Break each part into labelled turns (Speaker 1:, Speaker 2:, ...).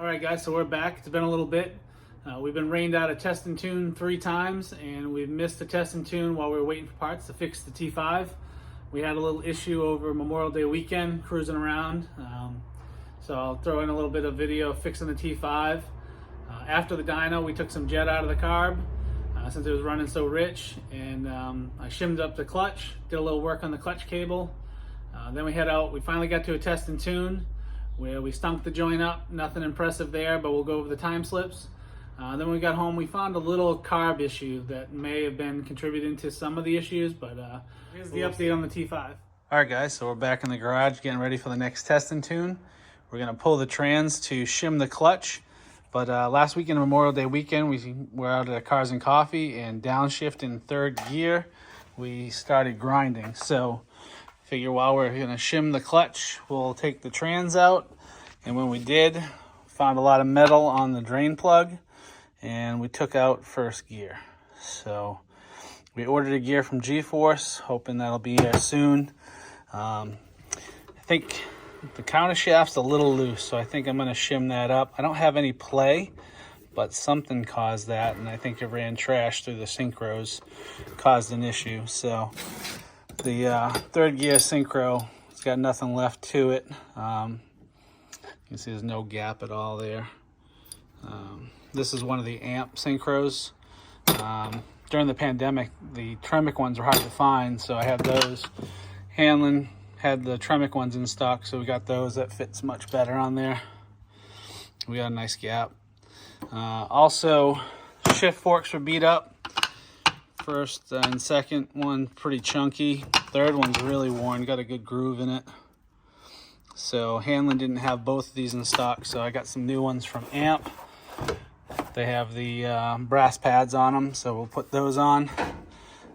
Speaker 1: All right, guys, so we're back. It's been a little bit. We've been rained out of test and tune 3 times, and we've missed a test and tune while we were waiting for parts to fix the T5. We had a little issue over Memorial Day weekend cruising around, so I'll throw in a little bit of video fixing the T5. After the dyno, we took some jet out of the carb since it was running so rich, and I shimmed up the clutch, did a little work on the clutch cable. Then we head out. We finally got to a test and tune where we stunk the joint up. Nothing impressive there, but we'll go over the time slips. Then when we got home, we found a little carb issue that may have been contributing to some of the issues, but here's the update on the T5. All right, guys, so we're back in the garage getting ready for the next test and tune. We're gonna pull the trans to shim the clutch, but last weekend, Memorial Day weekend, we were out at Cars and Coffee, and downshift in 3rd gear, we started grinding. So figure while we're gonna shim the clutch, we'll take the trans out. And when we did, found a lot of metal on the drain plug, and we took out 1st gear. So we ordered a gear from G-Force, hoping that'll be here soon. I think the counter shaft's a little loose, so I think I'm gonna shim that up. I don't have any play, but something caused that, and I think it ran trash through the synchros, caused an issue. So the 3rd gear synchro, it's got nothing left to it. You can see there's no gap at all there. This is one of the amp synchros. During the pandemic, the Tremic ones were hard to find, so I have those. Hanlon had the Tremic ones in stock, so we got those. That fits much better on there. We got a nice gap. Also, shift forks were beat up. 1st and 2nd one pretty chunky. 3rd one's really worn, got a good groove in it. So Hanlon didn't have both of these in stock, so I got some new ones from Amp. They have the brass pads on them, so we'll put those on.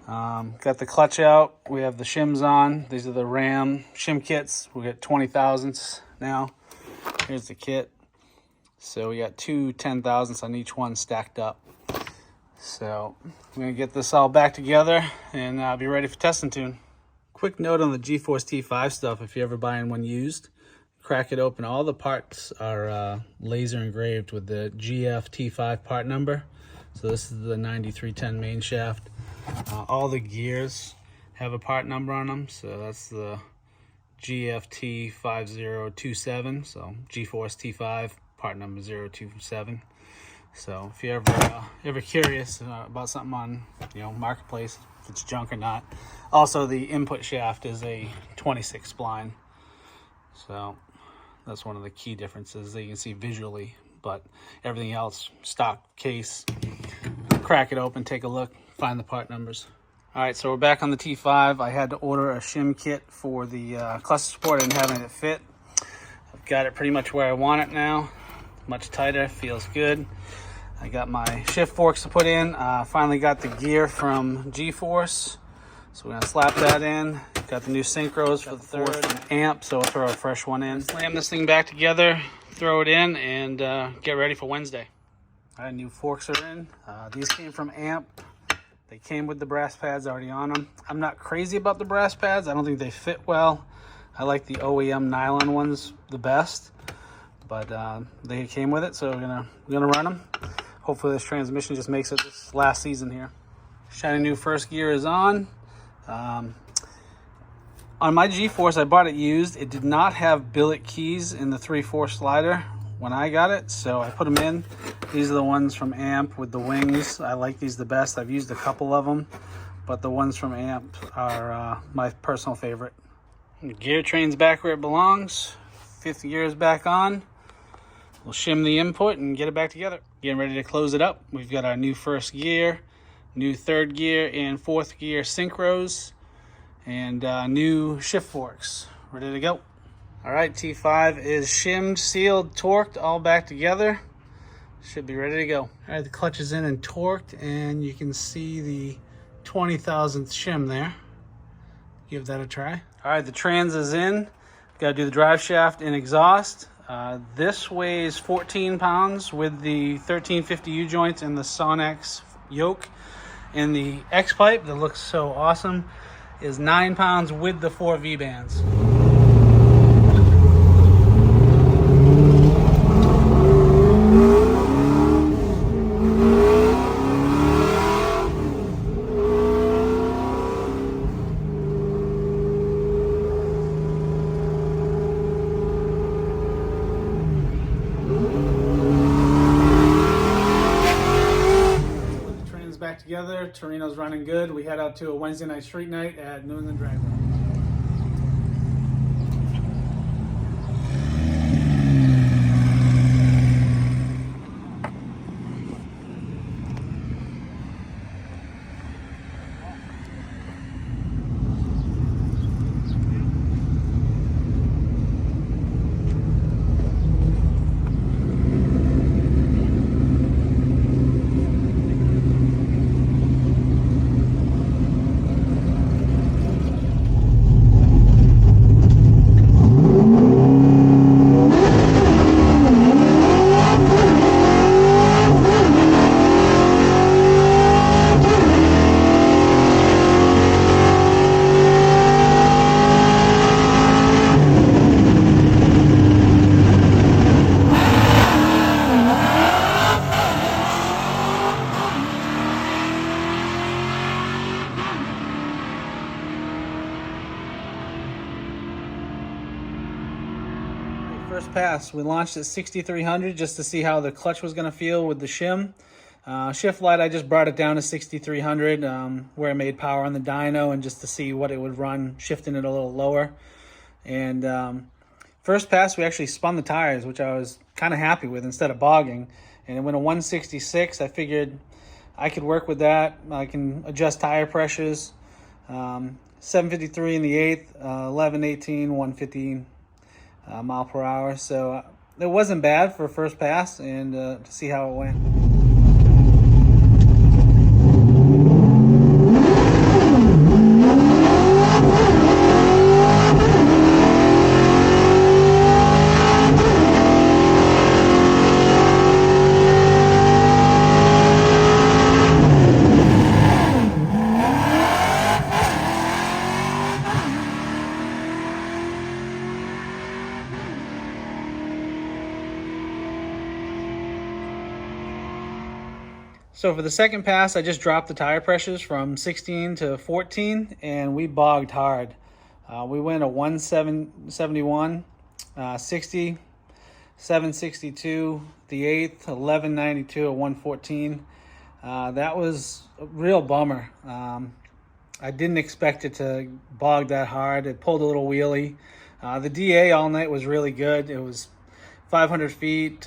Speaker 1: Got the clutch out. We have the shims on. These are the Ram shim kits. We get 20 thousandths now. Here's the kit. So we got 2 10 thousandths on each one stacked up. So I'm gonna get this all back together and be ready for test and tune. Quick note on the G-Force T5 stuff, if you're ever buying one used, crack it open. All the parts are laser engraved with the GF T5 part number. So this is the 9310 main shaft. All the gears have a part number on them. So that's the GFT 5027. So G-Force T5 part number 027. So if you're ever curious about something on Marketplace, if it's junk or not. Also, the input shaft is a 26 spline. So that's one of the key differences that you can see visually, but everything else, stock case. Crack it open, take a look, find the part numbers. All right, so we're back on the T5. I had to order a shim kit for the cluster support. I didn't have any that fit. I've got it pretty much where I want it now. Much tighter, feels good. I got my shift forks to put in. Finally got the gear from G-Force. So we're gonna slap that in. Got the new synchros for the 4th amp, so we'll throw a fresh one in. Slam this thing back together, throw it in, and get ready for Wednesday. All right, new forks are in. These came from Amp. They came with the brass pads already on them. I'm not crazy about the brass pads. I don't think they fit well. I like the OEM nylon ones the best, but they came with it, so we're gonna run them. Hopefully this transmission just makes it this last season here. Shiny new 1st gear is on. On my G-Force, I bought it used. It did not have billet keys in the 3/4 slider when I got it, so I put them in. These are the ones from Amp with the wings. I like these the best. I've used a couple of them, but the ones from Amp are my personal favorite. The gear train's back where it belongs. 5th gear is back on. We'll shim the input and get it back together. Getting ready to close it up. We've got our new 1st gear, new 3rd gear and 4th gear synchros, and new shift forks. Ready to go. All right, T5 is shimmed, sealed, torqued, all back together. Should be ready to go. All right, the clutch is in and torqued, and you can see the 20 thousandth shim there. Give that a try. All right, the trans is in. Got to do the drive shaft and exhaust. This weighs 14 pounds with the 1350 U-joints and the Sonex yoke. And the X-pipe that looks so awesome is 9 pounds with the 4 V-bands. together. Torino's running good. We head out to a Wednesday night street night at New England Drag. First pass, we launched at 6,300 just to see how the clutch was going to feel with the shim. Shift light, I just brought it down to 6,300 where it made power on the dyno, and just to see what it would run, shifting it a little lower. And first pass, we actually spun the tires, which I was kind of happy with instead of bogging. And it went a 166. I figured I could work with that. I can adjust tire pressures. 753 in the eighth, 1118, 115 mile per hour. So it wasn't bad for a first pass, and to see how it went. So for the second pass, I just dropped the tire pressures from 16 to 14, and we bogged hard. We went a 171, 60, 762, the 8th, 1192 at 114. That was a real bummer. I didn't expect it to bog that hard. It pulled a little wheelie. The DA all night was really good. It was 500 feet,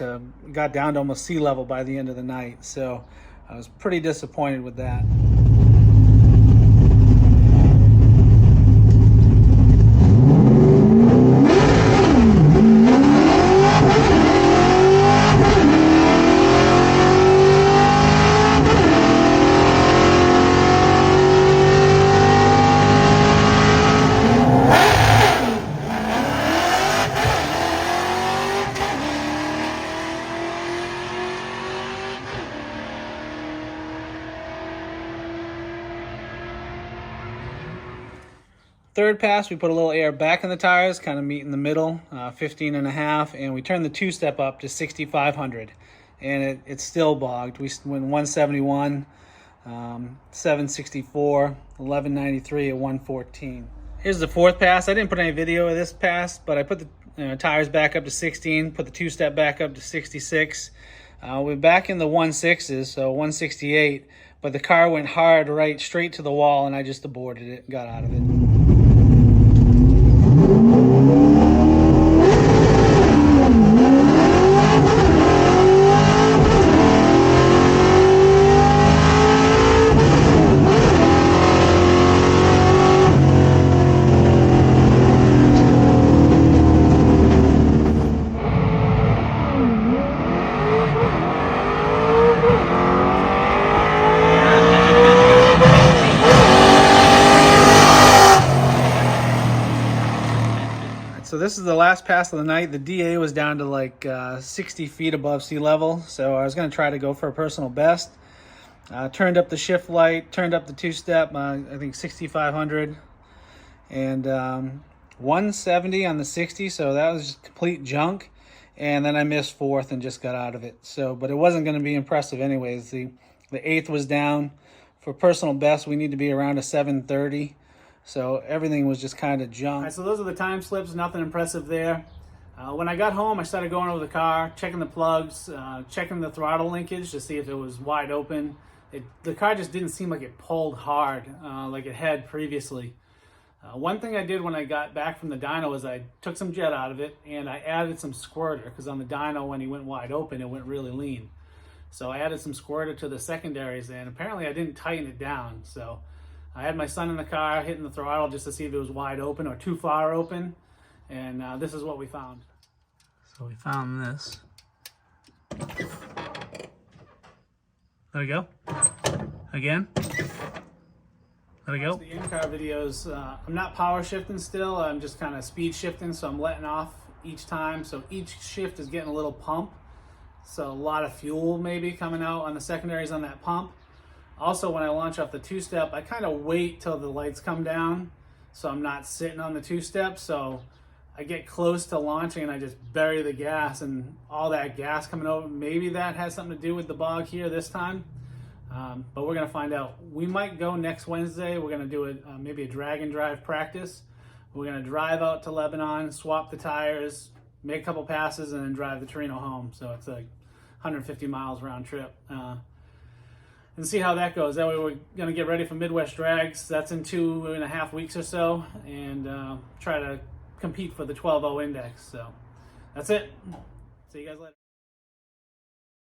Speaker 1: got down to almost sea level by the end of the night. So I was pretty disappointed with that. Third pass, we put a little air back in the tires, kind of meet in the middle, 15 and a half, and we turned the two-step up to 6,500, and it still bogged. We went 171, 764, 1193 at 114. Here's the fourth pass. I didn't put any video of this pass, but I put the tires back up to 16, put the two-step back up to 66. We're back in the 1.6s, so 168, but the car went hard right straight to the wall, and I just aborted it and got out of it. So this is the last pass of the night. The DA was down to like 60 feet above sea level, so I was going to try to go for a personal best. Turned up the shift light, turned up the two-step, I think 6,500, and 170 on the 60, so that was just complete junk. And then I missed fourth and just got out of it. So, but it wasn't going to be impressive anyways. The 8th was down. For personal best, we need to be around a 730. So everything was just kind of junk. All right, so those are the time slips, nothing impressive there. When I got home, I started going over the car, checking the plugs, checking the throttle linkage to see if it was wide open. the car just didn't seem like it pulled hard like it had previously. One thing I did when I got back from the dyno was I took some jet out of it and I added some squirter, because on the dyno when he went wide open it went really lean. So I added some squirter to the secondaries, and apparently I didn't tighten it down. So I had my son in the car hitting the throttle just to see if it was wide open or too far open, and this is what we found. So we found this. There we go. Again. There we go. The in-car videos, I'm not power shifting still, I'm just kind of speed shifting, so I'm letting off each time. So each shift is getting a little pump. So a lot of fuel maybe coming out on the secondaries on that pump. Also, when I launch off the two-step, I kind of wait till the lights come down, so I'm not sitting on the two-step. So I get close to launching and I just bury the gas, and all that gas coming over, maybe that has something to do with the bog here this time. But we're gonna find out. We might go next Wednesday. We're gonna do maybe a drag and drive practice. We're gonna drive out to Lebanon, swap the tires, make a couple passes, and then drive the Torino home. So it's like 150 miles round trip. And see how that goes. That way we're gonna get ready for Midwest Drags. That's in 2.5 weeks or so, and try to compete for the 12.0 index. So that's it. See you guys later.